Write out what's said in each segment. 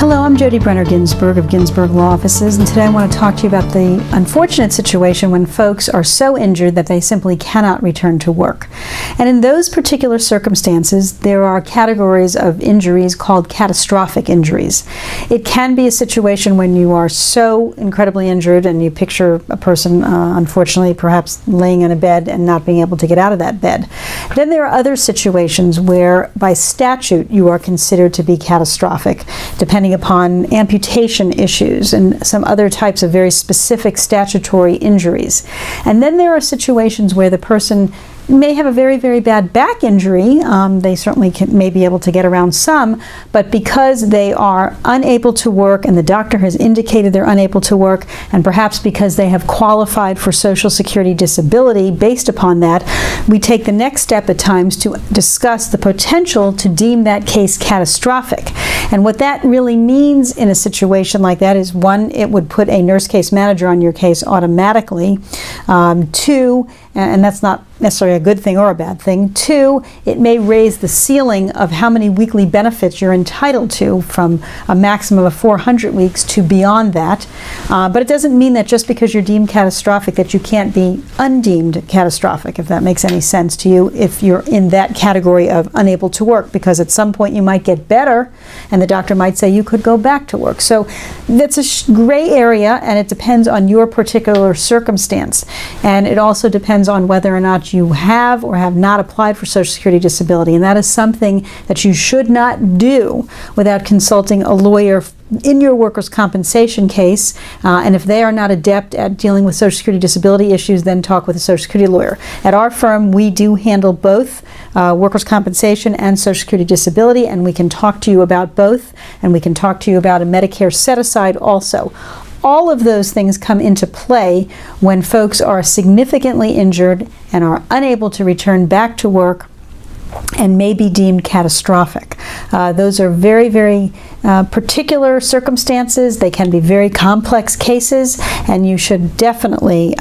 Hello, I'm Jodi Ginsberg of Ginsberg Law Offices, and today I want to talk to you about the unfortunate situation when folks are so injured that they simply cannot return to work. And in those particular circumstances, there are categories of injuries called catastrophic injuries. It can be a situation when you are so incredibly injured and you picture a person, unfortunately, perhaps laying in a bed and not being able to get out of that bed. Then there are other situations where, by statute, you are considered to be catastrophic, depending upon amputation issues and some other types of very specific statutory injuries. And then there are situations where the person may have a very, very bad back injury. They certainly may be able to get around some, but because they are unable to work and the doctor has indicated they're unable to work, and perhaps because they have qualified for Social Security disability based upon that, we take the next step at times to discuss the potential to deem that case catastrophic. And what that really means in a situation like that is, one, it would put a nurse case manager on your case automatically. Two, and that's not necessarily a good thing or a bad thing. Two, it may raise the ceiling of how many weekly benefits you're entitled to from a maximum of 400 weeks to beyond that. But it doesn't mean that just because you're deemed catastrophic that you can't be undeemed catastrophic, if that makes any sense to you, if you're in that category of unable to work, because at some point you might get better and the doctor might say you could go back to work. So that's a gray area, and it depends on your particular circumstance. And it also depends on whether or not you have or have not applied for Social Security disability, and that is something that you should not do without consulting a lawyer in your workers' compensation case, and if they are not adept at dealing with Social Security disability issues, then talk with a Social Security lawyer. At our firm, we do handle both workers' compensation and Social Security disability, and we can talk to you about both, and we can talk to you about a Medicare set-aside also. All of those things come into play when folks are significantly injured and are unable to return back to work and may be deemed catastrophic. Those are very, very particular circumstances. They can be very complex cases, and you should definitely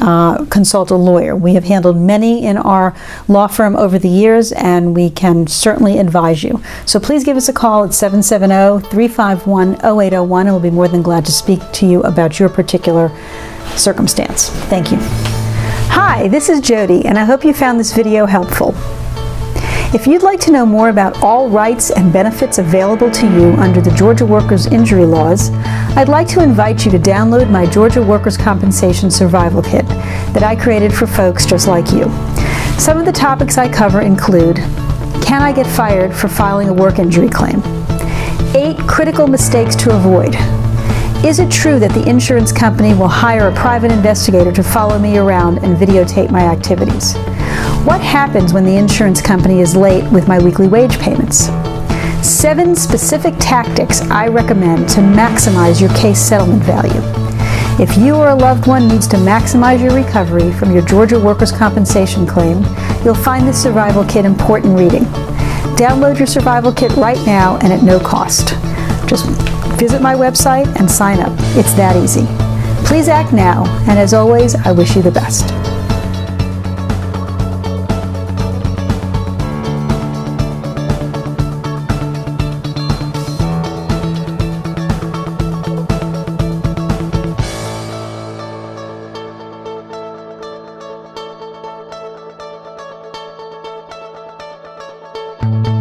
consult a lawyer. We have handled many in our law firm over the years, and we can certainly advise you. So please give us a call at 770-351-0801, and we'll be more than glad to speak to you about your particular circumstance. Thank you. Hi, this is Jodi, and I hope you found this video helpful. If you'd like to know more about all rights and benefits available to you under the Georgia Workers' Injury Laws, I'd like to invite you to download my Georgia Workers' Compensation Survival Kit that I created for folks just like you. Some of the topics I cover include: can I get fired for filing a work injury claim? 8 critical mistakes to avoid. Is it true that the insurance company will hire a private investigator to follow me around and videotape my activities? What happens when the insurance company is late with my weekly wage payments? 7 specific tactics I recommend to maximize your case settlement value. If you or a loved one needs to maximize your recovery from your Georgia workers' compensation claim, you'll find this survival kit important reading. Download your survival kit right now and at no cost. Just visit my website and sign up. It's that easy. Please act now, and as always, I wish you the best. Thank you.